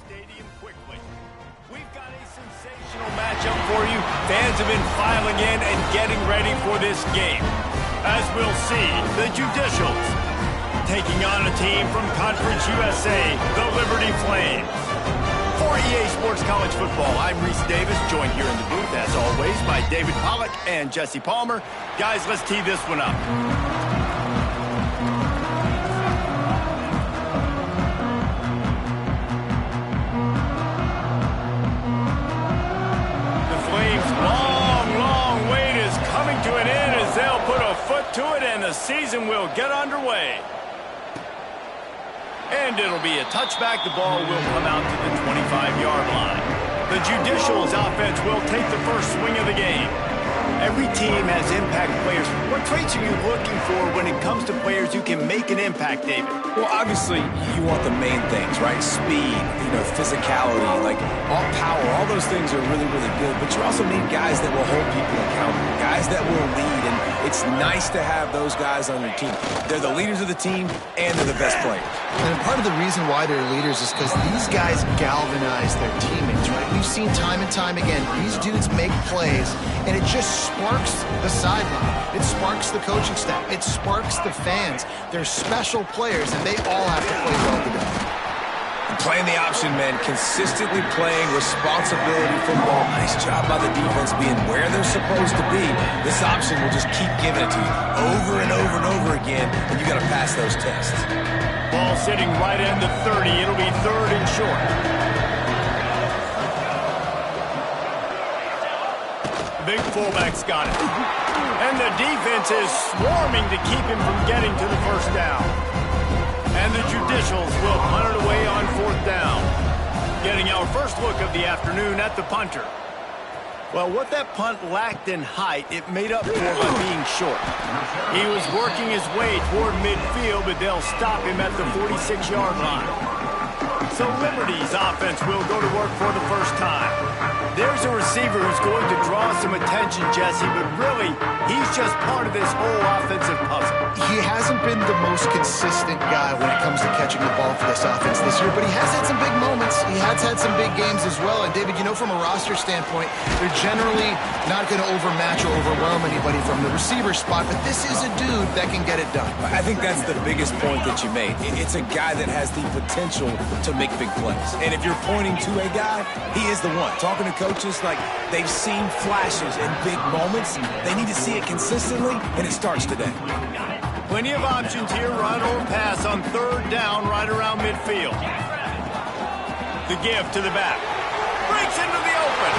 stadium quickly. We've got a sensational matchup for you. Fans have been filing in and getting ready for this game. As we'll see, the Judicials taking on a team from Conference USA, the Liberty Flames. For EA Sports College Football, I'm Reese Davis, joined here in the booth, as always, by David Pollack and Jesse Palmer. Guys, let's tee this one up. The Flames' long wait is coming to an end as they'll put a foot to it and the season will get underway. And it'll be a touchback. The ball will come out to the 25-yard line. The Judicials offense will take the first swing of the game. Every team has impact players. What traits are you looking for when it comes to players who can make an impact, David? Well, obviously, you want the main things, right? Speed, physicality, like all power. All those things are really, really good. But you also need guys that will hold people accountable, guys that will lead. And it's nice to have those guys on your team. They're the leaders of the team, and they're the best players. And part of the reason why they're leaders is because these guys galvanize their teammates, right? We've seen time and time again, these dudes make plays, and it just sparks the sideline. It sparks the coaching staff. It sparks the fans. They're special players, and they all have to play well together. Playing the option, man, consistently playing responsibility football. Nice job by the defense being where they're supposed to be. This option will just keep giving it to you over and over and over again, and you got to pass those tests. Ball sitting right in the 30. It'll be third and short. Big fullback's got it. And the defense is swarming to keep him from getting to the first down. And the Judicials will punt it away on fourth down. Getting our first look of the afternoon at the punter. Well, what that punt lacked in height, it made up for by being short. He was working his way toward midfield, but they'll stop him at the 46-yard line. So Liberty's offense will go to work for the first time. There's a receiver who's going to draw some attention, Jesse, but really, he's just part of this whole offensive puzzle. He hasn't been the most consistent guy when it comes to catching the ball for this offense this year, but he has had some big moments. He has had some big games as well. And, David, from a roster standpoint, they're generally not going to overmatch or overwhelm anybody from the receiver spot, but this is a dude that can get it done. I think that's the biggest point that you made. It's a guy that has the potential to make big plays. And if you're pointing to a guy, he is the one. Talking to coaches, like, they've seen flashes and big moments. They need to see it consistently, and it starts today. Plenty of options here, run or pass on third down right around midfield. The give to the back. Breaks into the open.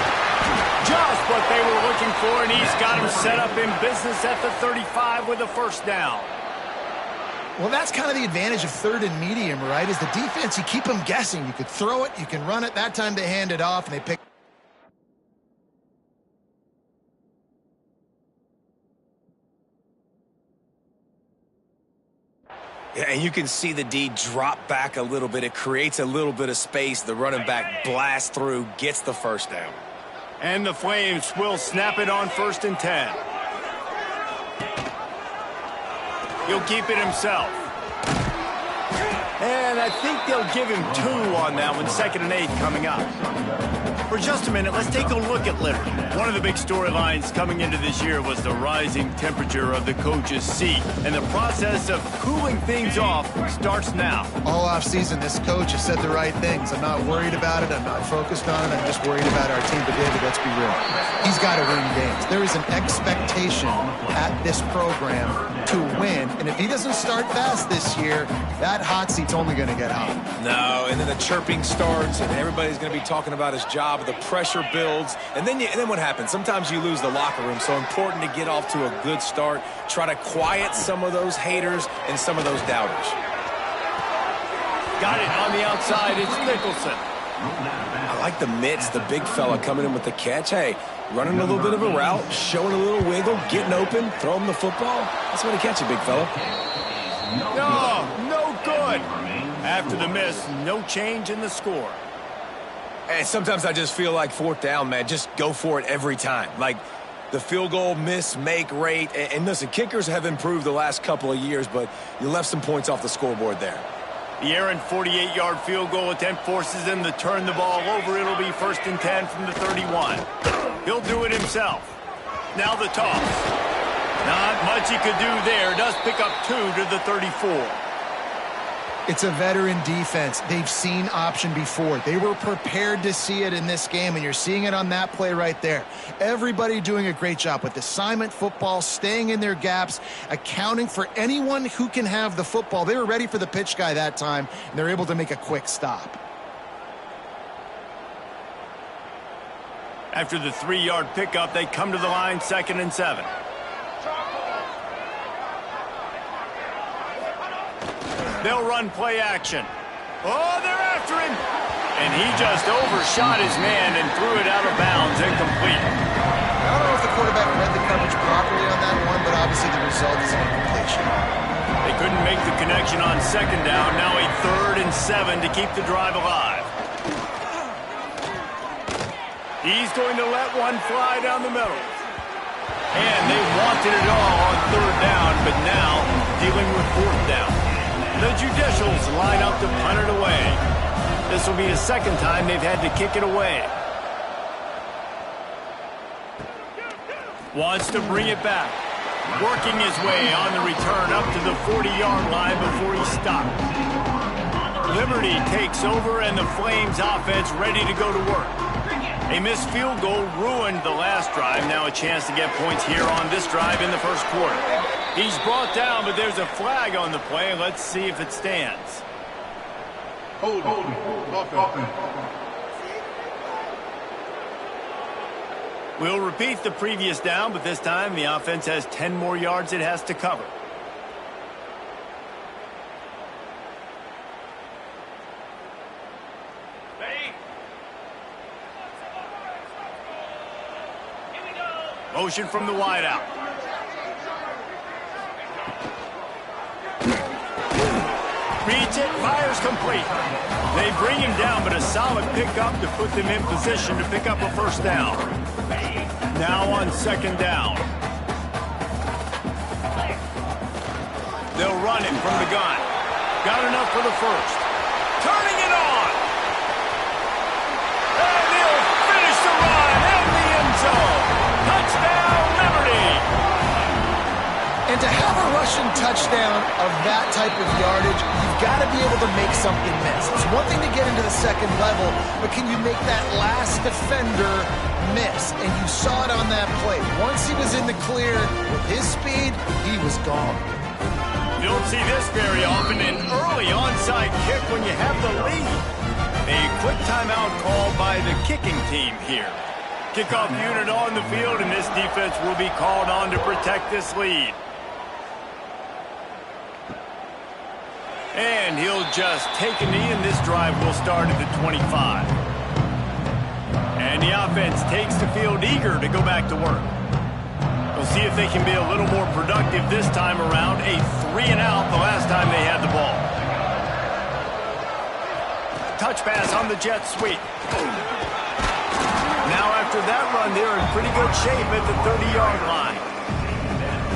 Just what they were looking for, and he's got him set up in business at the 35 with a first down. Well, that's kind of the advantage of third and medium, right? Is the defense, you keep them guessing. You could throw it, you can run it. That time they hand it off, and they pick. Yeah, and you can see the D drop back a little bit. It creates a little bit of space. The running back blasts through, gets the first down. And the Flames will snap it on first and 10. He'll keep it himself. And I think they'll give him 2 on that one, 2nd and 8 coming up. For just a minute, let's take a look at Liberty. One of the big storylines coming into this year was the rising temperature of the coach's seat. And the process of cooling things off starts now. All offseason, this coach has said the right things. I'm not worried about it. I'm not focused on it. I'm just worried about our team. But, David, let's be real. He's got to win games. There is an expectation at this program to win. And if he doesn't start fast this year, that hot seat's only going to get hot. No, and then the chirping starts, and everybody's going to be talking about his job. The pressure builds, and then what happens? Sometimes you lose the locker room, so important to get off to a good start. Try to quiet some of those haters and some of those doubters. Got it on the outside. It's Nicholson. I like the mitts, the big fella coming in with the catch. Hey, running a little bit of a route, showing a little wiggle, getting open, throw him the football. That's when he catch it, big fella. No good. After the miss, no change in the score. And sometimes I just feel like fourth down, man, just go for it every time. Like the field goal miss, make rate. And listen, kickers have improved the last couple of years, but you left some points off the scoreboard there. The errant 48-yard field goal attempt forces them to turn the ball over. It'll be 1st and 10 from the 31. He'll do it himself. Now the toss. Not much he could do there. Does pick up 2 to the 34. It's a veteran defense. They've seen option before. They were prepared to see it in this game, and you're seeing it on that play right there. Everybody doing a great job with assignment football, staying in their gaps, accounting for anyone who can have the football. They were ready for the pitch guy that time, and they're able to make a quick stop. After the 3-yard pickup, they come to the line, 2nd and 7. They'll run play action. Oh, they're after him. And he just overshot his man and threw it out of bounds, incomplete. I don't know if the quarterback read the coverage properly on that one, but obviously the result is an incompletion. They couldn't make the connection on 2nd down. Now a 3rd and 7 to keep the drive alive. He's going to let one fly down the middle. And they wanted it all on 3rd down, but now dealing with 4th down. The Judicials line up to punt it away. This will be the 2nd time they've had to kick it away. Wants to bring it back. Working his way on the return up to the 40-yard line before he stopped. Liberty takes over and the Flames offense ready to go to work. A missed field goal ruined the last drive. Now a chance to get points here on this drive in the 1st quarter. He's brought down, but there's a flag on the play. Let's see if it stands. Hold. We'll repeat the previous down, but this time the offense has 10 more yards it has to cover. Motion from the wideout. Reads it, fires complete. They bring him down, but a solid pickup to put them in position to pick up a 1st down. Now on 2nd down. They'll run him from the gun. Got enough for the 1st. Turning it on. And they'll finish the run in the end zone. Touchdown, Liberty! And to have a rushing touchdown of that type of yardage, you've got to be able to make something miss. It's one thing to get into the 2nd level, but can you make that last defender miss? And you saw it on that play. Once he was in the clear with his speed, he was gone. You don't see this very often, an early onside kick when you have the lead. A quick timeout called by the kicking team here. Kickoff unit on the field, and this defense will be called on to protect this lead. And he'll just take a knee, and this drive will start at the 25. And the offense takes the field eager to go back to work. We'll see if they can be a little more productive this time around. A 3-and-out the last time they had the ball. Touch pass on the jet sweep. Now after that run, they're in pretty good shape at the 30-yard line.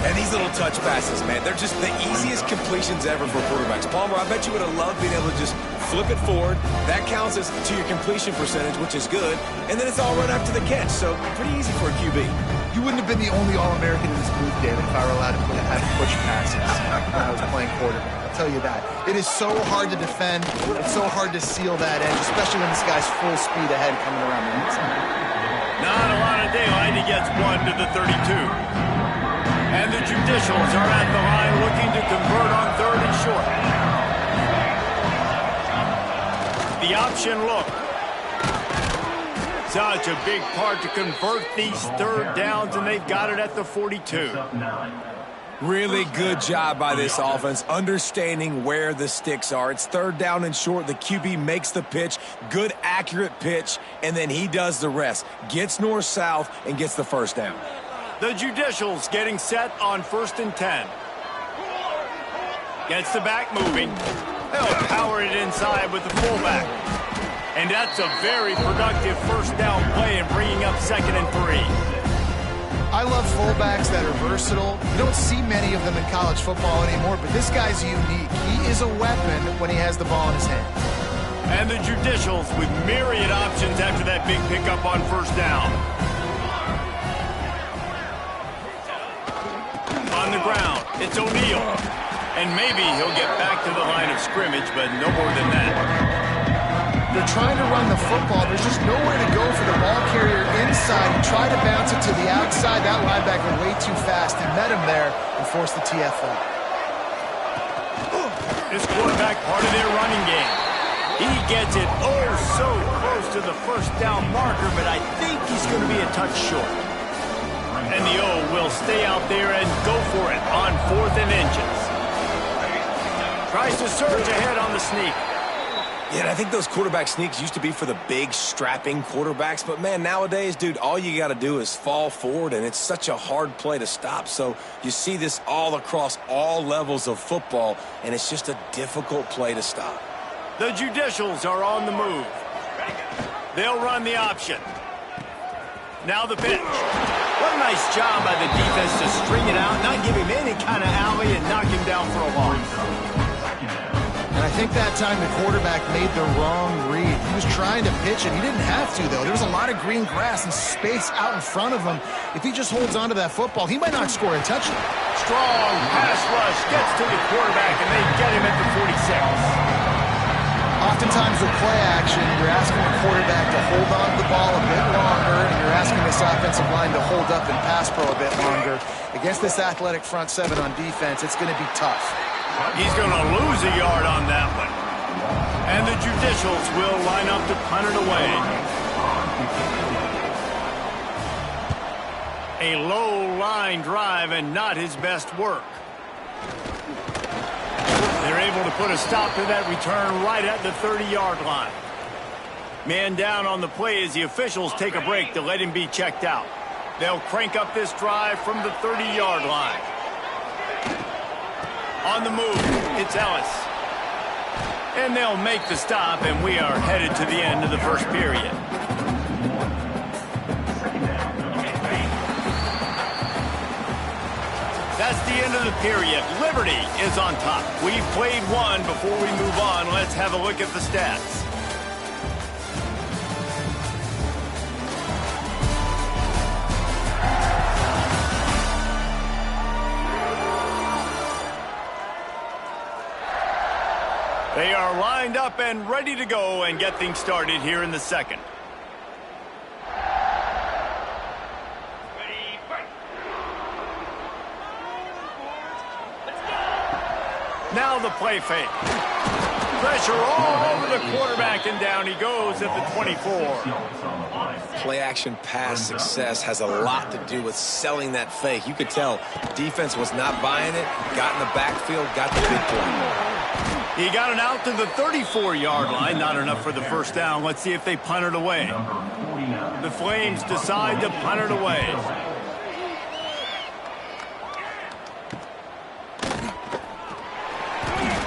And these little touch passes, man, they're just the easiest completions ever for quarterbacks. Palmer, I bet you would have loved being able to just flip it forward. That counts as to your completion percentage, which is good. And then it's all run after the catch, so pretty easy for a QB. You wouldn't have been the only All-American in this booth, David, if I were allowed to have push passes when I was playing quarterback. I'll tell you that. It is so hard to defend. It's so hard to seal that edge, especially when this guy's full speed ahead coming around the inside. Not a lot of daylight. He gets one to the 32. And the Judicials are at the line looking to convert on 3rd and short. The option look. Such a big part to convert these 3rd downs, and they've got it at the 42. Really good job by this offense, understanding where the sticks are. It's 3rd down and short. The QB makes the pitch, good, accurate pitch, and then he does the rest. Gets north-south and gets the 1st down. The Judicials getting set on 1st and 10. Gets the back moving. They'll power it inside with the fullback. And that's a very productive 1st down play and bringing up 2nd and 3. I love fullbacks that are versatile. You don't see many of them in college football anymore, but this guy's unique. He is a weapon when he has the ball in his hand. And the Judicials with myriad options after that big pickup on first down. On the ground, it's O'Neal. And maybe he'll get back to the line of scrimmage, but no more than that. They're trying to run the football. There's just nowhere to go for the ball carrier inside. He tried to bounce it to the outside. That linebacker way too fast. He met him there and forced the TFL. This quarterback part of their running game. He gets it so close to the first down marker, but I think he's going to be a touch short. And the O will stay out there and go for it on 4th and inches. Tries to surge ahead on the sneak. Yeah, and I think those quarterback sneaks used to be for the big, strapping quarterbacks. But, man, nowadays, dude, all you got to do is fall forward, and it's such a hard play to stop. So you see this all across all levels of football, and it's just a difficult play to stop. The Judicials are on the move. They'll run the option. Now the pitch. What a nice job by the defense to string it out, not give him any kind of alley, and knock him down for a loss. And I think that time the quarterback made the wrong read. He was trying to pitch it. He didn't have to, though. There was a lot of green grass and space out in front of him. If he just holds on to that football, he might not score a touchdown. Strong pass rush gets to the quarterback, and they get him at the 46. Oftentimes with play action, you're asking the quarterback to hold on to the ball a bit longer, and you're asking this offensive line to hold up and pass pro a bit longer. Against this athletic front seven on defense, it's going to be tough. He's going to lose a yard on that one. And the Judicials will line up to punt it away. A low line drive and not his best work. They're able to put a stop to that return right at the 30-yard line. Man down on the play as the officials take a break to let him be checked out. They'll crank up this drive from the 30-yard line. On the move, it's Ellis. And they'll make the stop, and we are headed to the end of the first period. That's the end of the period. Liberty is on top. We've played one. Before we move on, let's have a look at the stats. They are lined up and ready to go and get things started here in the second. Now the play fake. Pressure all over the quarterback, and down he goes at the 24. Play action pass success has a lot to do with selling that fake. You could tell defense was not buying it, got in the backfield, got the big play. He got it out to the 34-yard line. Not enough for the first down. Let's see if they punt it away. The Flames decide to punt it away.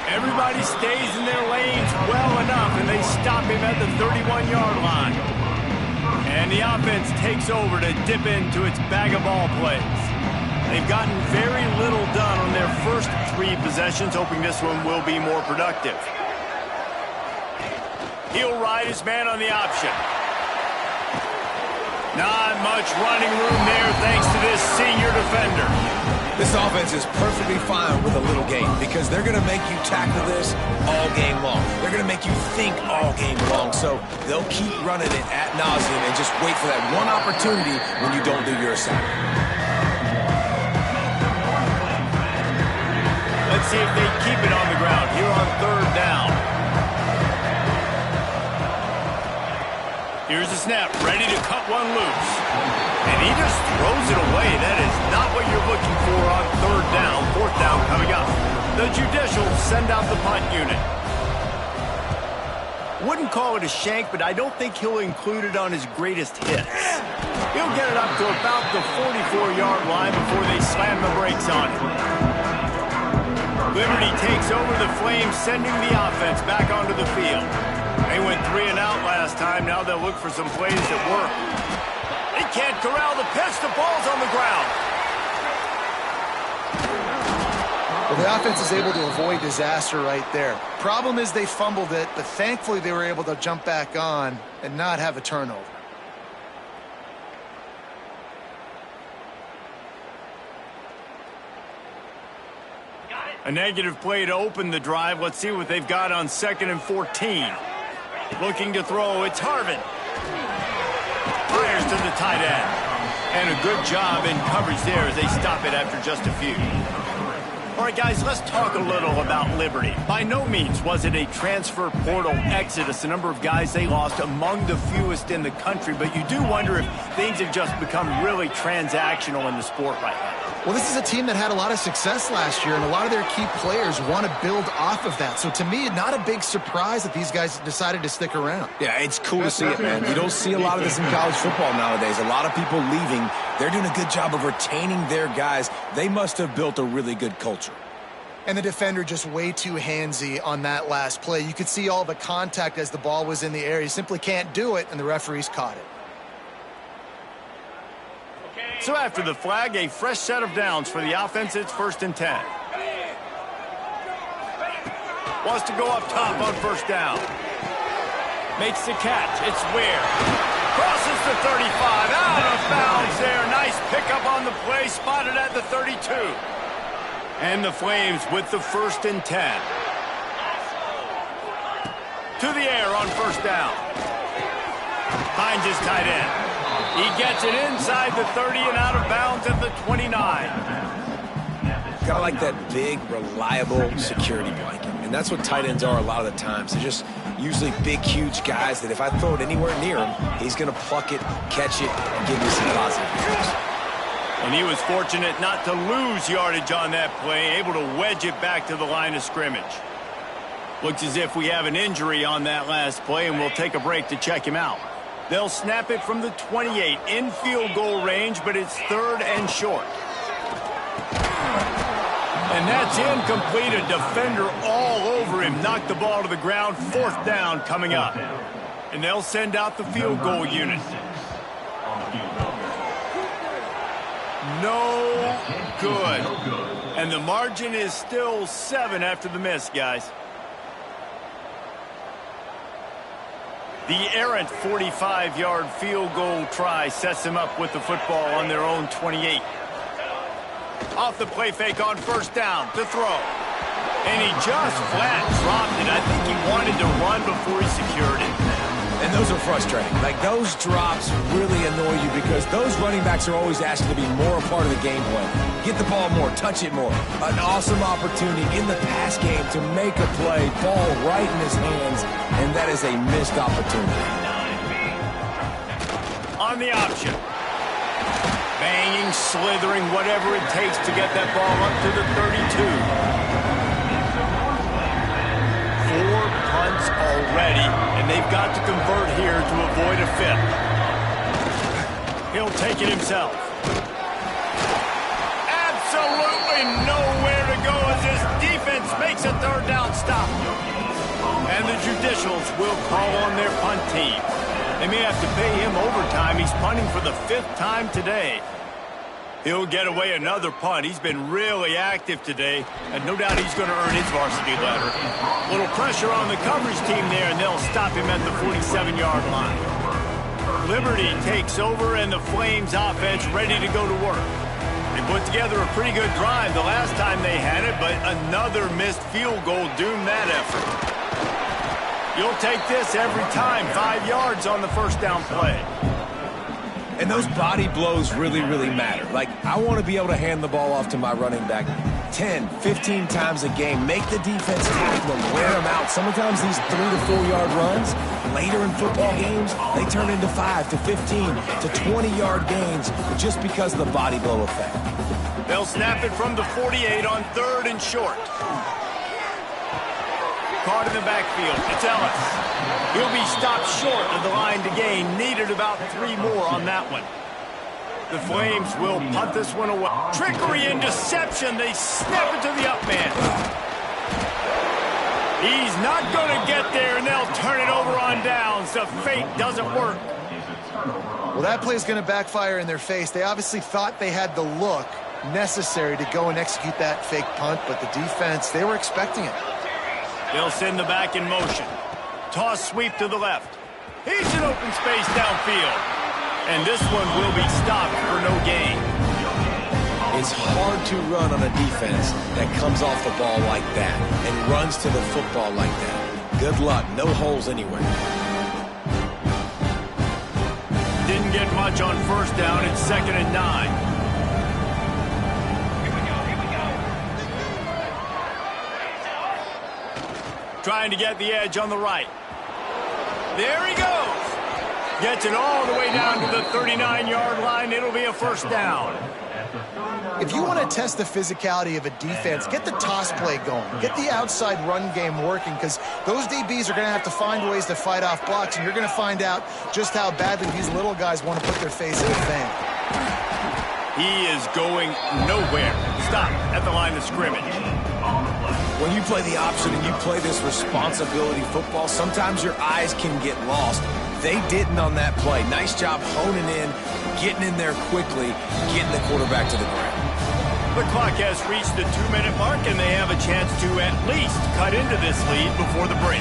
Everybody stays in their lanes well enough, and they stop him at the 31-yard line. And the offense takes over to dip into its bag of ball plays. They've gotten very little done on their first 3 possessions, hoping this one will be more productive. He'll ride his man on the option. Not much running room there thanks to this senior defender. This offense is perfectly fine with a little game because they're going to make you tackle this all game long. They're going to make you think all game long. So they'll keep running it ad nauseum and just wait for that one opportunity when you don't do your assignment. Let's see if they keep it on the ground here on 3rd down. Here's the snap, ready to cut one loose. And he just throws it away. That is not what you're looking for on 3rd down. 4th down coming up. The Judicials send out the punt unit. Wouldn't call it a shank, but I don't think he'll include it on his greatest hits. He'll get it up to about the 44-yard line before they slam the brakes on him. Liberty takes over the Flames, sending the offense back onto the field. They went 3 and out last time. Now they'll look for some plays that work. They can't corral the pitch. The ball's on the ground. Well, the offense is able to avoid disaster right there. Problem is they fumbled it, but thankfully they were able to jump back on and not have a turnover. A negative play to open the drive. Let's see what they've got on 2nd and 14. Looking to throw, it's Harvin. Fires to the tight end. And a good job in coverage there as they stop it after just a few. All right, guys, let's talk a little about Liberty. By no means was it a transfer portal exodus. The number of guys they lost among the fewest in the country, but you do wonder if things have just become really transactional in the sport right now. Well, this is a team that had a lot of success last year, and a lot of their key players want to build off of that. So to me, not a big surprise that these guys decided to stick around. Yeah, it's cool to see it, man. You don't see a lot of this in college football nowadays. A lot of people leaving. They're doing a good job of retaining their guys. They must have built a really good culture. And the defender just way too handsy on that last play. You could see all the contact as the ball was in the air. He simply can't do it, and the referees caught it. So after the flag, a fresh set of downs for the offense. It's 1st and 10. Wants to go up top on 1st down. Makes the catch. It's Ware. Crosses the 35. Out of bounds there. Nice pickup on the play. Spotted at the 32. And the Flames with the 1st and 10. To the air on 1st down. Finds his tight end. He gets it inside the 30 and out of bounds at the 29. Kind of like that big, reliable security blanket. And that's what tight ends are a lot of the times. They're just usually big, huge guys that if I throw it anywhere near him, he's going to pluck it, catch it, and give me some positive yards. And he was fortunate not to lose yardage on that play, able to wedge it back to the line of scrimmage. Looks as if we have an injury on that last play, and we'll take a break to check him out. They'll snap it from the 28 in field goal range, but it's 3rd and short. And that's incomplete. A defender all over him. Knocked the ball to the ground. 4th down coming up. And they'll send out the field goal unit. No good. And the margin is still 7 after the miss, guys. The errant 45-yard field goal try sets them up with the football on their own 28. Off the play fake on 1st down to throw. And he just flat dropped it. I think he wanted to run before he secured it. And those are frustrating. Like, those drops really annoy you because those running backs are always asking to be more a part of the game plan. Get the ball more, touch it more. An awesome opportunity in the pass game to make a play, ball right in his hands, and that is a missed opportunity. On the option. Banging, slithering, whatever it takes to get that ball up to the 32. 4 punts already, and they've got to convert here to avoid a 5th. He'll take it himself. Absolutely nowhere to go as this defense makes a 3rd down stop. And the Judicials will call on their punt team. They may have to pay him overtime. He's punting for the 5th time today. He'll get away another punt. He's been really active today, and no doubt he's going to earn his varsity letter. Little pressure on the coverage team there, and they'll stop him at the 47-yard line. Liberty takes over, and the Flames offense ready to go to work. They put together a pretty good drive the last time they had it, but another missed field goal doomed that effort. You'll take this every time. 5 yards on the 1st down play. And those body blows really, really matter. Like, I want to be able to hand the ball off to my running back 10, 15 times a game. Make the defense tackle them, wear them out. Sometimes these 3 to 4 yard runs, later in football games, they turn into 5 to 15 to 20-yard gains just because of the body blow effect. They'll snap it from the 48 on 3rd and short. Caught in the backfield. It's Ellis. He'll be stopped short of the line to gain. Needed about 3 more on that one. The Flames will punt this one away. Trickery and deception. They snap it to the up man. He's not going to get there, and they'll turn it over on downs. The fake doesn't work. Well, that play is going to backfire in their face. They obviously thought they had the look necessary to go and execute that fake punt, but the defense, they were expecting it. They'll send the back in motion. Toss sweep to the left. He's in open space downfield. And this one will be stopped for no gain. It's hard to run on a defense that comes off the ball like that and runs to the football like that. Good luck. No holes anywhere. Didn't get much on first down. It's 2nd and 9. Trying to get the edge on the right. There he goes. Gets it all the way down to the 39-yard line. It'll be a first down. If you want to test the physicality of a defense, get the toss play going. Get the outside run game working, because those DBs are going to have to find ways to fight off blocks, and you're going to find out just how badly these little guys want to put their face in the fan. He is going nowhere. Stop at the line of scrimmage. When you play the option and you play this responsibility football, sometimes your eyes can get lost. They didn't on that play. Nice job honing in, getting in there quickly, getting the quarterback to the ground. The clock has reached the 2-minute mark, and they have a chance to at least cut into this lead before the break.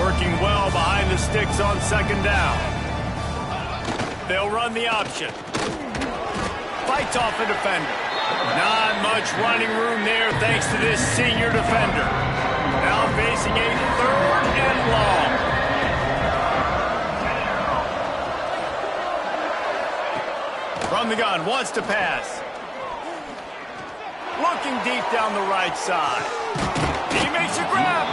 Working well behind the sticks on 2nd down. They'll run the option. Fights off a defender. Not much running room there thanks to this senior defender. Now facing a 3rd and long. From the gun, wants to pass. Looking deep down the right side. He makes a grab.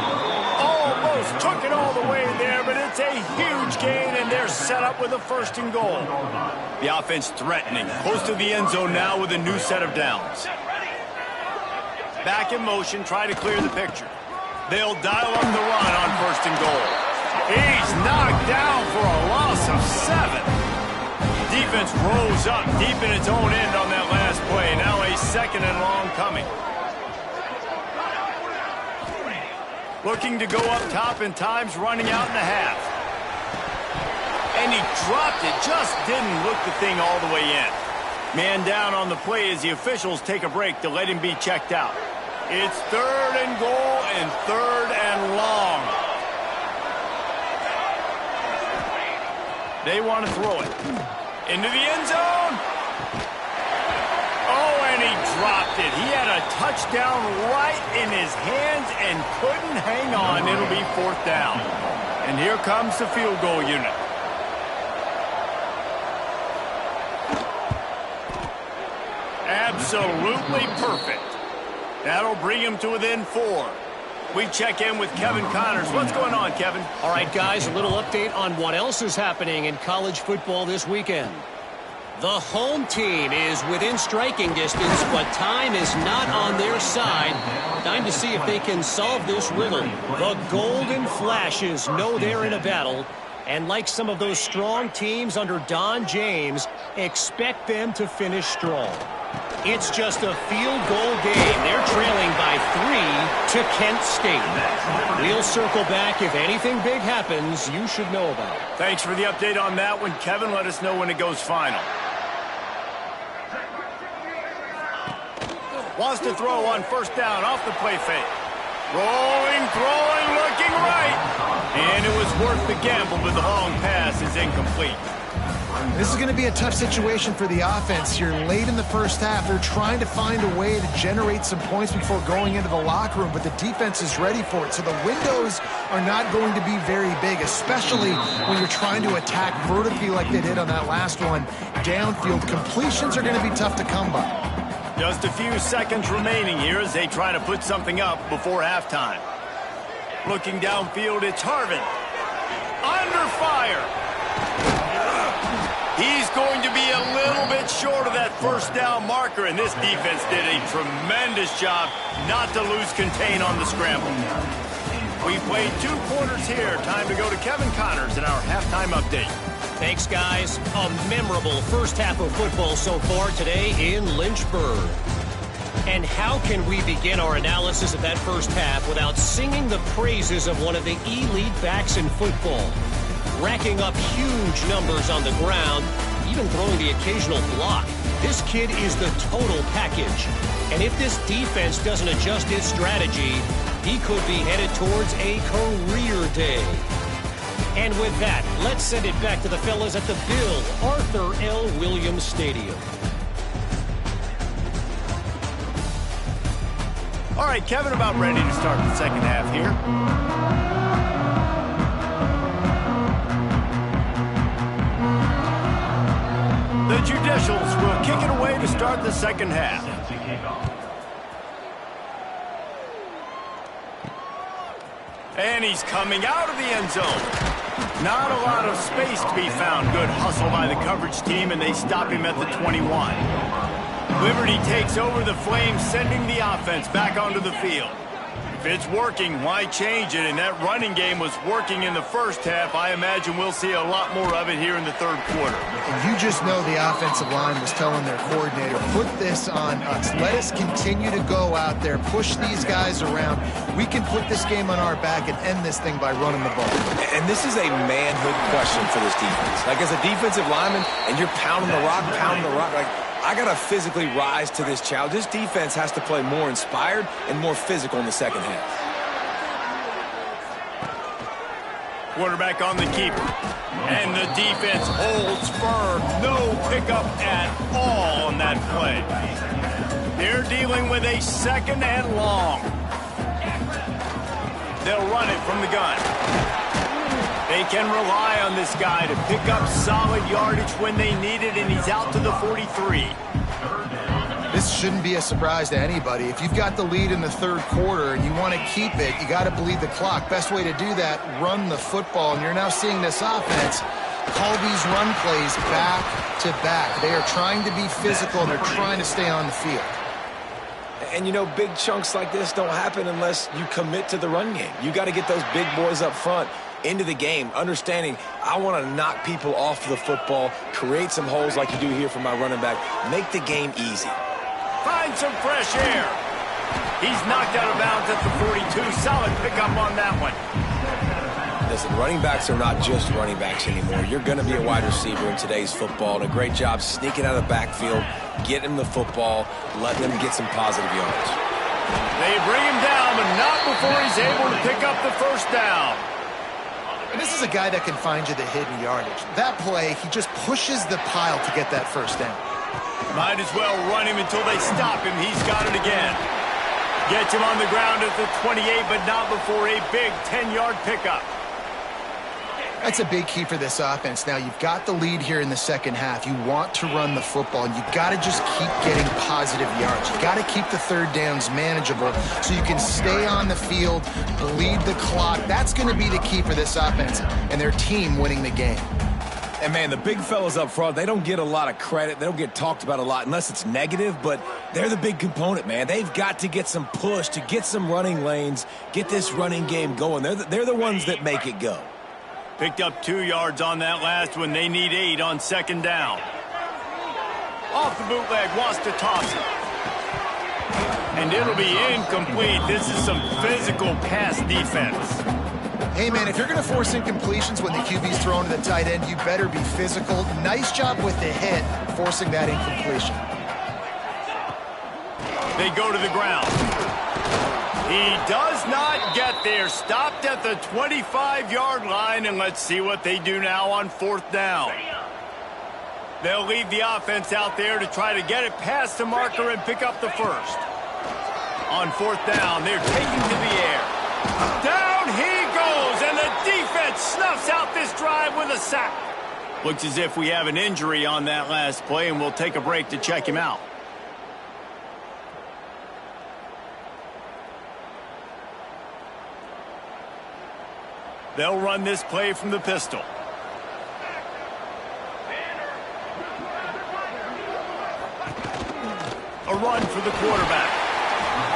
Almost took it all the way there, but it's a huge gain, and they're set up with a 1st and goal. The offense threatening. Close to the end zone now with a new set of downs. Back in motion, try to clear the picture. They'll dial up the run on 1st and goal. He's knocked down for a loss of 7. Defense rose up deep in its own end on that last play. Now a 2nd and long coming. Looking to go up top, and time's running out in the half. And he dropped it. Just didn't look the thing all the way in. Man down on the play as the officials take a break to let him be checked out. It's 3rd and goal and 3rd and long. They want to throw it. Into the end zone. Oh, and he dropped it. He had a touchdown right in his hands and couldn't hang on. It'll be 4th down. And here comes the field goal unit. Absolutely perfect. That'll bring him to within 4. We check in with Kevin Connors. What's going on, Kevin? All right, guys, a little update on what else is happening in college football this weekend. The home team is within striking distance, but time is not on their side. Time to see if they can solve this riddle. The Golden Flashes know they're in a battle, and like some of those strong teams under Don James, expect them to finish strong. It's just a field goal game. They're trailing by 3 to Kent State. We'll circle back if anything big happens you should know about. Thanks for the update on that one, Kevin. Let us know when it goes final. Wants to throw on 1st down off the play fake. Rolling, throwing, looking right. And it was worth the gamble, but the long pass is incomplete. This is going to be a tough situation for the offense here late in the first half. They're trying to find a way to generate some points before going into the locker room, but the defense is ready for it. So the windows are not going to be very big, especially when you're trying to attack vertically like they did on that last one. Downfield completions are going to be tough to come by. Just a few seconds remaining here as they try to put something up before halftime. Looking downfield, it's Harvin. Under fire. He's going to be a little bit short of that 1st down marker, and this defense did a tremendous job not to lose contain on the scramble. We played 2 quarters here. Time to go to Kevin Connors in our halftime update. Thanks, guys. A memorable first half of football so far today in Lynchburg. And how can we begin our analysis of that first half without singing the praises of one of the elite backs in football? Racking up huge numbers on the ground, even throwing the occasional block. This kid is the total package. And if this defense doesn't adjust its strategy, he could be headed towards a career day. And with that, let's send it back to the fellas at the Bill Arthur L. Williams Stadium. All right, Kevin, about ready to start the second half here. The Judicials will kick it away to start the second half. And he's coming out of the end zone. Not a lot of space to be found. Good hustle by the coverage team, and they stop him at the 21. Liberty takes over the Flames, sending the offense back onto the field. If it's working, why change it? And that running game was working in the first half. I imagine we'll see a lot more of it here in the third quarter. And you just know the offensive line was telling their coordinator, put this on us. Let us continue to go out there, push these guys around. We can put this game on our back and end this thing by running the ball. And this is a manhood question for this defense. Like, as a defensive lineman, and you're pounding the rock, like, I got to physically rise to this challenge. This defense has to play more inspired and more physical in the second half. Quarterback on the keeper. And the defense holds firm. No pickup at all on that play. They're dealing with a second and long. They'll run it from the gun. They can rely on this guy to pick up solid yardage when they need it, and he's out to the 43. This shouldn't be a surprise to anybody. If you've got the lead in the third quarter and you want to keep it, you got to bleed the clock. Best way to do that, run the football. And you're now seeing this offense call these run plays back to back. They are trying to be physical, and they're trying to stay on the field. And, you know, big chunks like this don't happen unless you commit to the run game. You got to get those big boys up front into the game, understanding I want to knock people off the football, create some holes like you do here for my running back, make the game easy. Find some fresh air. He's knocked out of bounds at the 42. Solid pickup on that one. Listen, running backs are not just running backs anymore. You're going to be a wide receiver in today's football, and a great job sneaking out of the backfield, getting him the football, letting him get some positive yards. They bring him down, but not before he's able to pick up the first down. And this is a guy that can find you the hidden yardage. That play, he just pushes the pile to get that first down. Might as well run him until they stop him. He's got it again. Gets him on the ground at the 28, but not before a big 10-yard pickup. That's a big key for this offense. Now, you've got the lead here in the second half. You want to run the football, and you've got to just keep getting positive yards. You've got to keep the third downs manageable so you can stay on the field, bleed the clock. That's going to be the key for this offense and their team winning the game. And, man, the big fellas up front, they don't get a lot of credit. They don't get talked about a lot unless it's negative, but they're the big component, man. They've got to get some push, to get some running lanes, get this running game going. They're the ones that make it go. Picked up 2 yards on that last one. They need 8 on second down. Off the bootleg, wants to toss it. And it'll be incomplete. This is some physical pass defense. Hey, man, if you're going to force incompletions when the QB's thrown to the tight end, you better be physical. Nice job with the hit, forcing that incompletion. They go to the ground. He does not get there. Stopped at the 25-yard line, and let's see what they do now on fourth down. They'll leave the offense out there to try to get it past the marker and pick up the first. On fourth down, they're taking to the air. Down he goes, and the defense snuffs out this drive with a sack. Looks as if we have an injury on that last play, and we'll take a break to check him out. They'll run this play from the pistol. A run for the quarterback.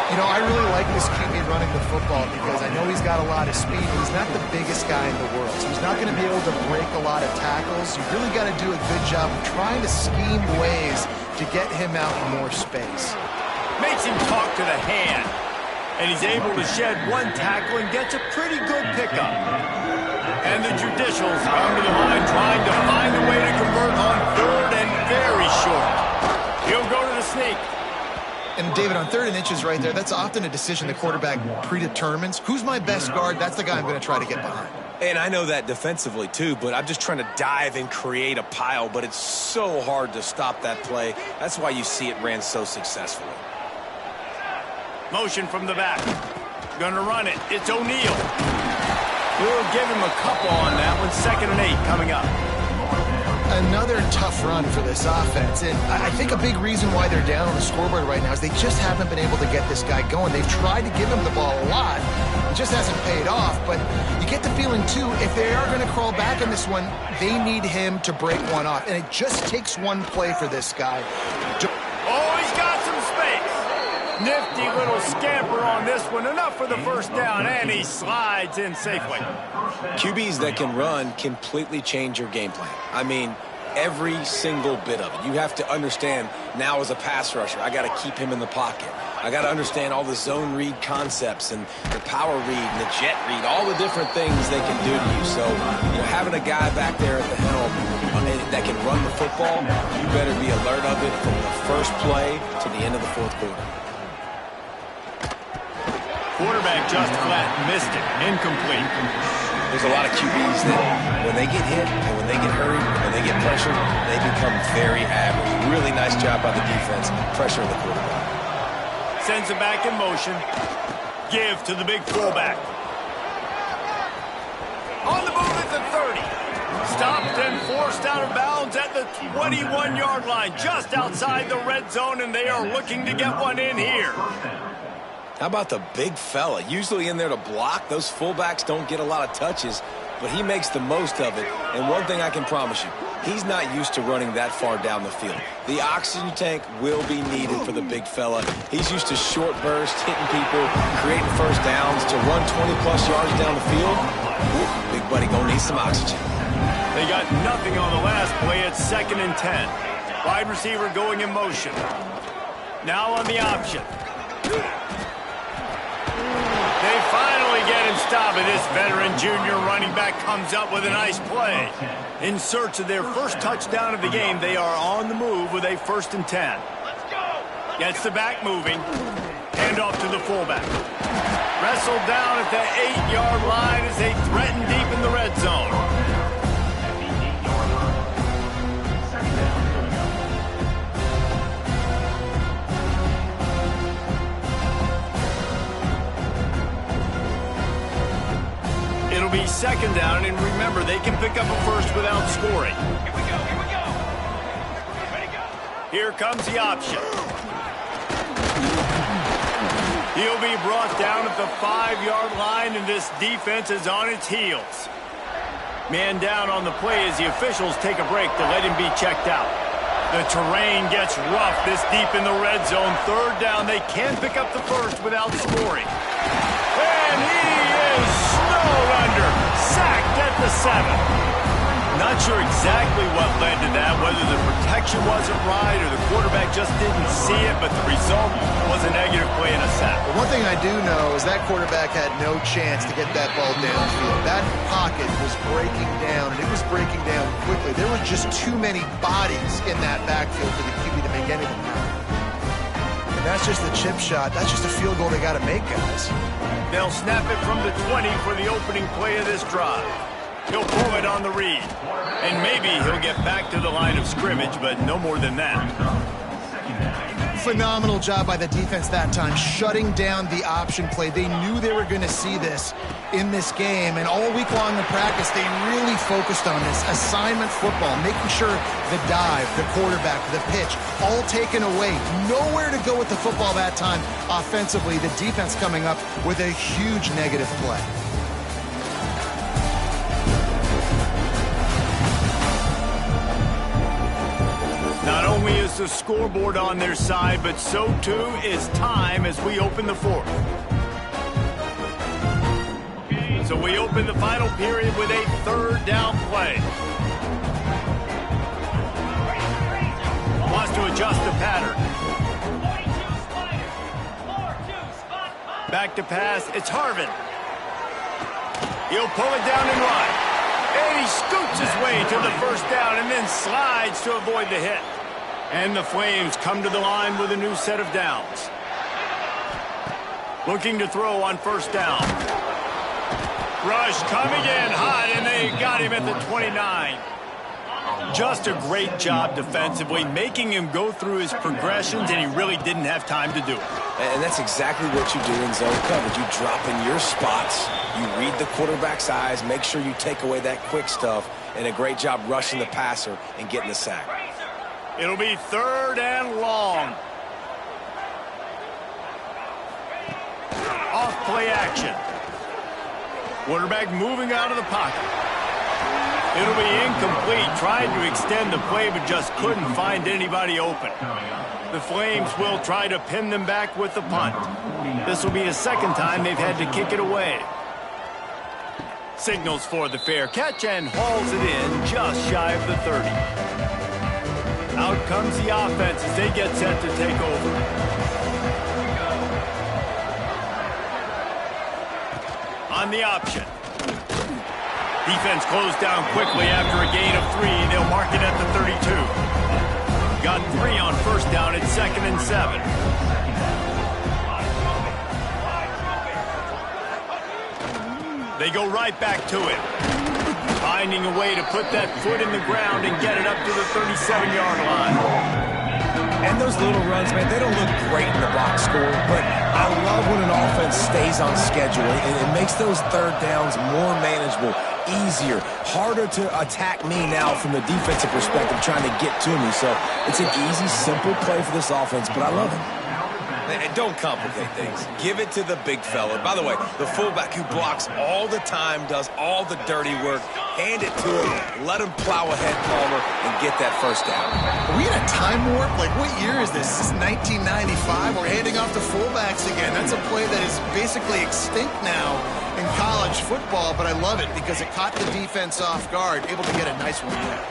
You know, I really like this QB running the football because I know he's got a lot of speed, but he's not the biggest guy in the world. So he's not going to be able to break a lot of tackles. You really got to do a good job of trying to scheme ways to get him out in more space. Makes him talk to the hand. And he's able to shed one tackle and gets a pretty good pickup. And the Judicials come to the line trying to find a way to convert on third And, David, on 3rd and inches right there, that's often a decision the quarterback predetermines. Who's my best guard? That's the guy I'm going to try to get behind. And I know that defensively, too, but I'm just trying to dive and create a pile, but it's so hard to stop that play. That's why you see it ran so successfully. Motion from the back. Gonna run it. It's O'Neal. We'll give him a couple on that one. 2nd and 8 coming up. Another tough run for this offense, and I think a big reason why they're down on the scoreboard right now is they just haven't been able to get this guy going. They've tried to give him the ball a lot. It just hasn't paid off, but you get the feeling, too, if they are going to crawl back in this one, they need him to break one off, and it just takes one play for this guy. Oh, he's got some space. Nifty little scamper on this one. Enough for the first down, and he slides in safely. QBs that can run completely change your game plan. I mean, every single bit of it. You have to understand now as a pass rusher, I got to keep him in the pocket. I got to understand all the zone read concepts and the power read and the jet read, all the different things they can do to you. So, having a guy back there at the helm that can run the football, you better be alert of it from the first play to the end of the 4th quarter. Quarterback just flat, missed it, incomplete. There's a lot of QBs that when they get hit and when they get hurried, when they get pressured, they become very average. Really nice job by the defense, pressuring the quarterback. Sends it back in motion. Give to the big fullback. On the move at the 30. Stopped and forced out of bounds at the 21-yard line, just outside the red zone, and they are looking to get one in here. How about the big fella? Usually in there to block. Those fullbacks don't get a lot of touches, but he makes the most of it. And one thing I can promise you, he's not used to running that far down the field. The oxygen tank will be needed for the big fella. He's used to short bursts, hitting people, creating first downs. To run 20-plus yards down the field, big buddy gonna need some oxygen. They got nothing on the last play. It's 2nd and 10. Wide receiver going in motion. Now on the option. They finally get him stopped, and this veteran junior running back comes up with a nice play. In search of their first touchdown of the game, they are on the move with a 1st and 10. Gets the back moving. Hand off to the fullback. Wrestled down at the 8-yard line as they threaten deep in the red zone. It'll be 2nd down, and remember, they can pick up a first without scoring. Here we go, here we go. Ready, go. Here comes the option. He'll be brought down at the 5-yard line, and this defense is on its heels. Man down on the play as the officials take a break to let him be checked out. The terrain gets rough this deep in the red zone. 3rd down, they can pick up the first without scoring. And he is snowed under, sacked at the 7. Not sure exactly what led to that, whether the protection wasn't right or the quarterback just didn't see it, but the result was a negative play and a sack. But one thing I do know is that quarterback had no chance to get that ball downfield. That pocket was breaking down, and it was breaking down quickly. There were just too many bodies in that backfield for the QB to make anything happen. And that's just the chip shot. That's just a field goal they got to make, guys. They'll snap it from the 20 for the opening play of this drive. He'll pull it on the read. And maybe he'll get back to the line of scrimmage, but no more than that. Phenomenal job by the defense that time, shutting down the option play. They knew they were going to see this in this game, and all week long in practice, they really focused on this assignment football, making sure the dive, the quarterback, the pitch, all taken away. Nowhere to go with the football that time offensively. The defense coming up with a huge negative play. Not only is the scoreboard on their side, but so too is time as we open the 4th. So we open the final period with a 3rd down play. Wants to adjust the pattern. Back to pass, it's Harvin. He'll pull it down and run. And he scoots his way to the first down and then slides to avoid the hit. And the Flames come to the line with a new set of downs. Looking to throw on first down. Rush coming in hot, and they got him at the 29. Just a great job defensively, making him go through his progressions, and he really didn't have time to do it. And that's exactly what you do in zone coverage. You drop in your spots, you read the quarterback's eyes, make sure you take away that quick stuff, and a great job rushing the passer and getting the sack. It'll be 3rd and long. Off play action. Quarterback moving out of the pocket. It'll be incomplete. Tried to extend the play, but just couldn't find anybody open. The Flames will try to pin them back with the punt. This will be the 2nd time they've had to kick it away. Signals for the fair catch and hauls it in just shy of the 30. Out comes the offense as they get set to take over. On the option. Defense closed down quickly after a gain of 3. They'll mark it at the 32. Got 3 on first down at 2nd and 7. They go right back to it. Finding a way to put that foot in the ground and get it up to the 37-yard line. And those little runs, man, they don't look great in the box score, but I love when an offense stays on schedule, and it makes those 3rd downs more manageable, easier, harder to attack me now from the defensive perspective trying to get to me. So it's an easy, simple play for this offense, but I love it. And don't complicate things. Give it to the big fella. By the way, the fullback who blocks all the time, does all the dirty work. Hand it to him. Let him plow ahead, Palmer, and get that first down. Are we in a time warp? Like, what year is this? This is 1995. We're handing off to fullbacks again. That's a play that is basically extinct now in college football, but I love it because it caught the defense off guard, able to get a nice one there.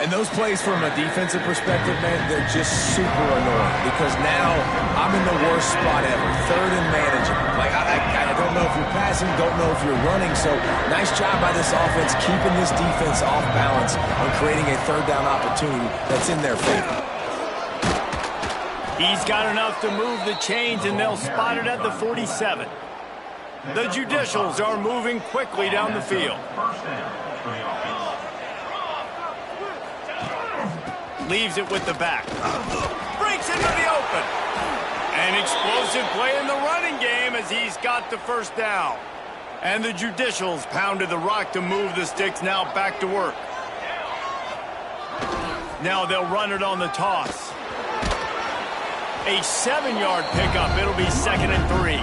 And those plays from a defensive perspective, man, they're just super annoying because now I'm in the worst spot ever, 3rd and managing. Like, I don't know if you're passing, don't know if you're running. So nice job by this offense keeping this defense off balance and creating a 3rd down opportunity that's in their favor. He's got enough to move the chains, and they'll spot it at the 47. The Judicials are moving quickly down the field. Leaves it with the back. Breaks into the open. An explosive play in the running game as he's got the first down. And the Judicials pounded the rock to move the sticks, now back to work. Now they'll run it on the toss. A 7-yard pickup. It'll be 2nd and 3.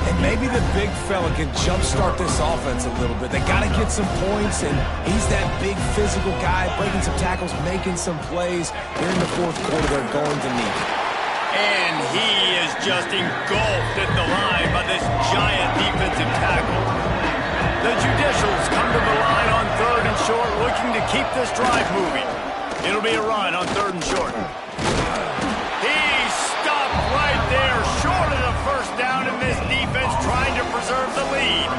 And maybe the big fella can jumpstart this offense a little bit. They got to get some points, and he's that big physical guy, breaking some tackles, making some plays. Here in the 4th quarter, they're going to need it. And he is just engulfed at the line by this giant defensive tackle. The Judicials come to the line on 3rd and short, looking to keep this drive moving. It'll be a run on 3rd and short. He stopped right there, short of the first down, and this defense trying to preserve the lead.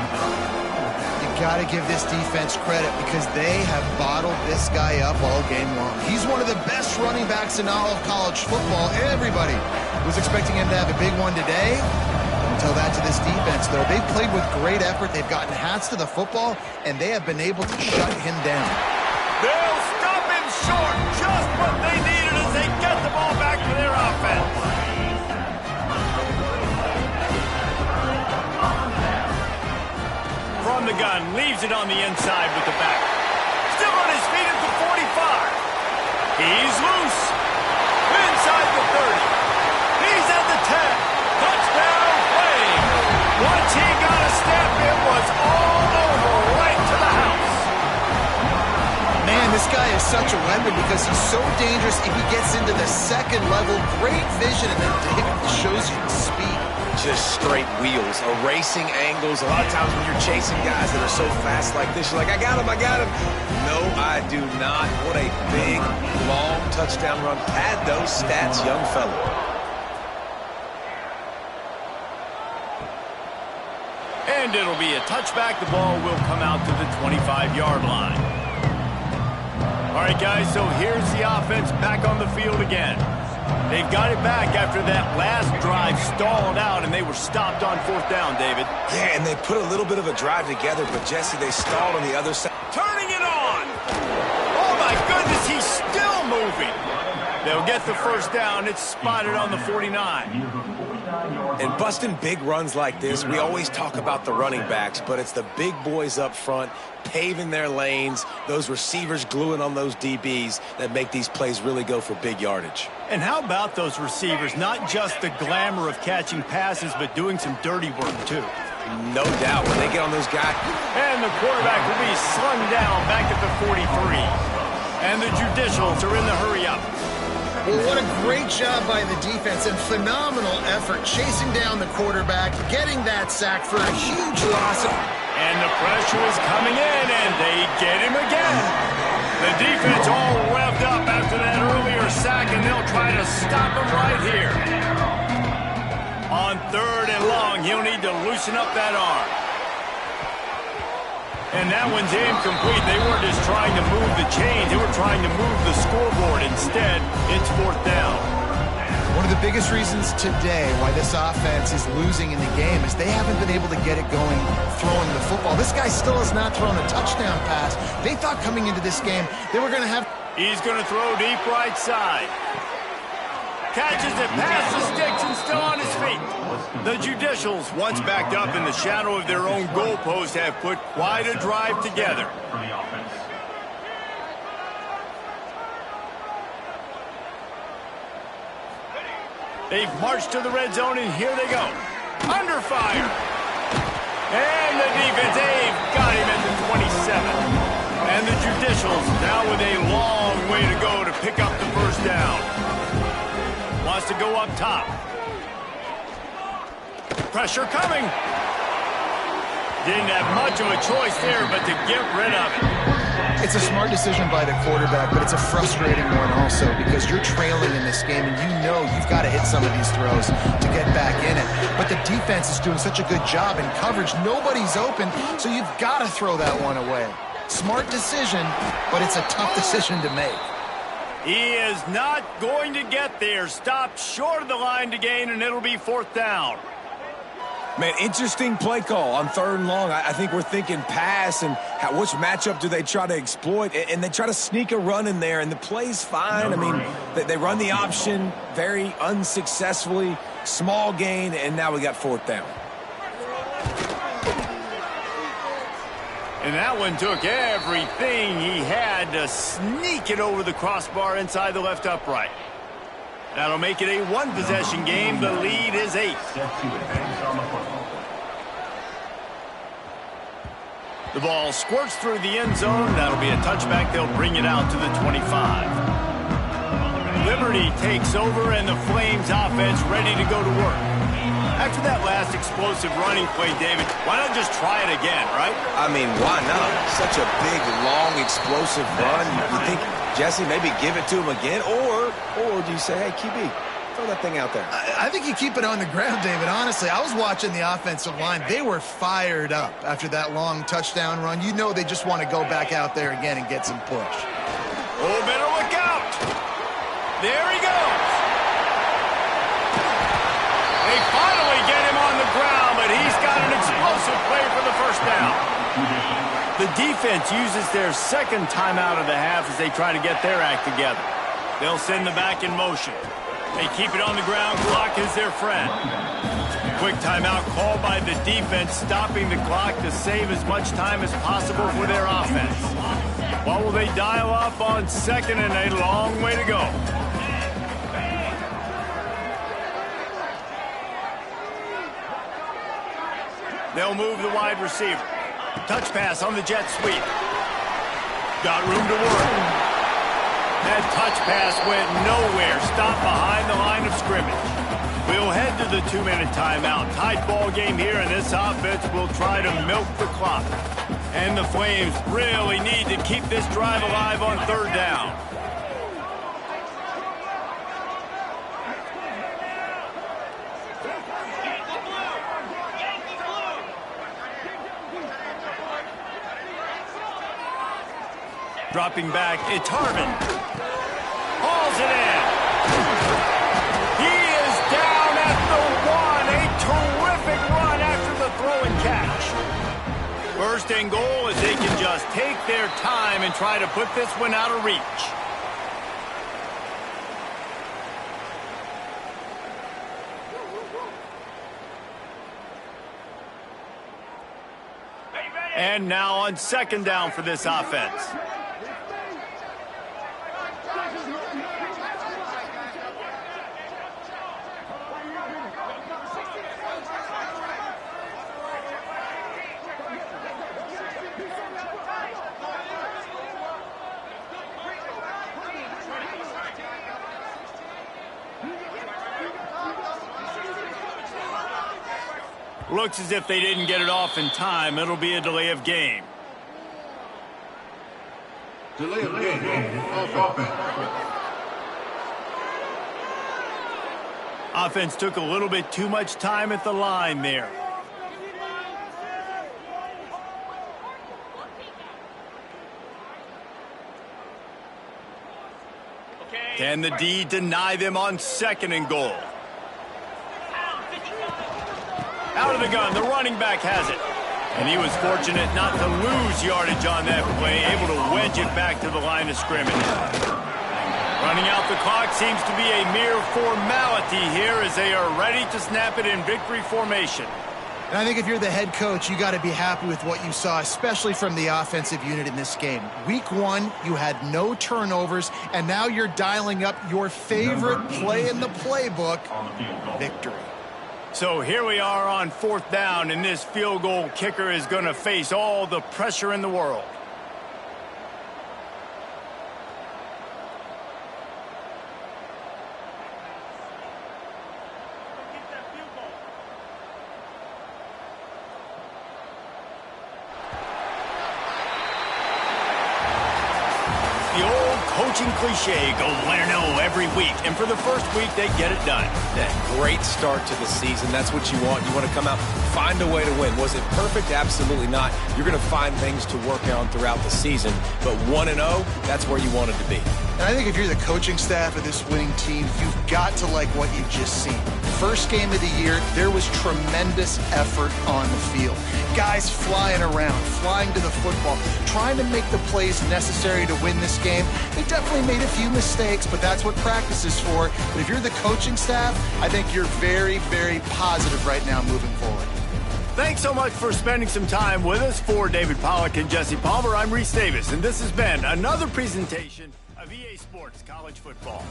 You got to give this defense credit because they have bottled this guy up all game long. He's one of the best running backs in all of college football. Everybody was expecting him to have a big one today. Don't tell that to this defense, though. They've played with great effort. They've gotten hats to the football, and they have been able to shut him down. They'll stop him short. Just what they needed as they get the ball back for their offense. From the gun, leaves it on the inside with the back. Still on his feet at the 45. He's loose. Inside the 30. He's at the 10. Touchdown Flame. Once he got a step, it was all over right to the house. Man, this guy is such a weapon because he's so dangerous if he gets into the 2nd level. Great vision, and then it shows you the speed. Just straight wheels, erasing angles. A lot of times when you're chasing guys that are so fast like this, you're like, I got him, I got him. No, I do not. What a big, long touchdown run. Pad those stats, young fella. And it'll be a touchback. The ball will come out to the 25-yard line. All right, guys, so here's the offense back on the field again. They've got it back after that last drive stalled out, and they were stopped on 4th down, David. Yeah, and they put a little bit of a drive together, but Jesse, they stalled on the other side. Turning it on! Oh, my goodness, he's still moving. They'll get the first down. It's spotted on the 49. And busting big runs like this, we always talk about the running backs, but it's the big boys up front paving their lanes, those receivers gluing on those DBs that make these plays really go for big yardage. And how about those receivers? Not just the glamour of catching passes, but doing some dirty work, too. No doubt when they get on those guys. And the quarterback will be slung down back at the 43. And the Judicials are in the hurry-up. Well, what a great job by the defense and phenomenal effort chasing down the quarterback, getting that sack for a huge loss. And the pressure is coming in, and they get him again. The defense all revved up after that earlier sack, and they'll try to stop him right here. On 3rd and long, he'll need to loosen up that arm. And that one's incomplete. They weren't just trying to move the chains. They were trying to move the scoreboard. Instead, it's 4th down. One of the biggest reasons today why this offense is losing in the game is they haven't been able to get it going throwing the football. This guy still has not thrown a touchdown pass. They thought coming into this game they were going to have... He's going to throw deep right side. Catches it past the sticks and still on his feet. The Judicials, once backed up in the shadow of their own goalpost, have put quite a drive together. They've marched to the red zone, and here they go. Under fire. And the defense, they've got him at the 27. And the Judicials now with a long way to go to pick up the first down. Wants to go up top. Pressure coming. Didn't have much of a choice there, but to get rid of it. It's a smart decision by the quarterback, but it's a frustrating one also because you're trailing in this game and you know you've got to hit some of these throws to get back in it. But the defense is doing such a good job in coverage. Nobody's open, so you've got to throw that one away. Smart decision, but it's a tough decision to make. He is not going to get there. Stopped short of the line to gain, and it'll be 4th down. Man, interesting play call on 3rd and long. I think we're thinking pass and which matchup do they try to exploit, and they try to sneak a run in there, and the play's fine. I mean, they run the option very unsuccessfully, small gain, and now we got 4th down. And that one took everything he had to sneak it over the crossbar inside the left upright. That'll make it a one-possession game. The lead is 8. The ball squirts through the end zone. That'll be a touchback. They'll bring it out to the 25. Liberty takes over, and the Flames offense ready to go to work. After that last explosive running play, David, why not just try it again, right? I mean, why not? Such a big, long, explosive run. You think, Jesse, maybe give it to him again? Or do you say, hey, QB, throw that thing out there? I think you keep it on the ground, David. Honestly, I was watching the offensive line. They were fired up after that long touchdown run. You know they just want to go back out there again and get some push. Oh, better look out. There he goes. They finally get him on the ground, but he's got an explosive play for the first down. The defense uses their second timeout of the half as they try to get their act together. They'll send the back in motion. They keep it on the ground. Clock is their friend. Quick timeout called by the defense, stopping the clock to save as much time as possible for their offense. What will they dial up on 2nd and a long way to go? They'll move the wide receiver. Touch pass on the jet sweep. Got room to work. That touch pass went nowhere. Stopped behind the line of scrimmage. We'll head to the 2-minute timeout. Tight ball game here, and this offense will try to milk the clock. And the Flames really need to keep this drive alive on 3rd down. Dropping back, it's Harvin. Hauls it in. and goal as they can just take their time and try to put this one out of reach. And now on second down for this offense. Looks as if they didn't get it off in time. It'll be a delay of game. Delay of game. Offense. Offense took a little bit too much time at the line there. Can the D deny them on second and goal? Out of the gun, the running back has it. And he was fortunate not to lose yardage on that play, able to wedge it back to the line of scrimmage. Running out the clock seems to be a mere formality here as they are ready to snap it in victory formation. And I think if you're the head coach, you got to be happy with what you saw, especially from the offensive unit in this game. Week 1, you had no turnovers, and now you're dialing up your favorite play in the playbook, victory. So here we are on fourth down, and this field goal kicker is going to face all the pressure in the world. Coaching cliche, go win or no every week. And for the first week, they get it done. That great start to the season. That's what you want. You want to come out, find a way to win. Was it perfect? Absolutely not. You're going to find things to work on throughout the season. But 1-0, that's where you wanted to be. And I think if you're the coaching staff of this winning team, you've got to like what you've just seen. First game of the year, there was tremendous effort on the field. Guys flying around, flying to the football, trying to make the plays necessary to win this game. They definitely made a few mistakes, but that's what practice is for. But if you're the coaching staff, I think you're very, very positive right now moving forward. Thanks so much for spending some time with us. For David Pollack and Jesse Palmer, I'm Reese Davis, and this has been another presentation of EA Sports College Football.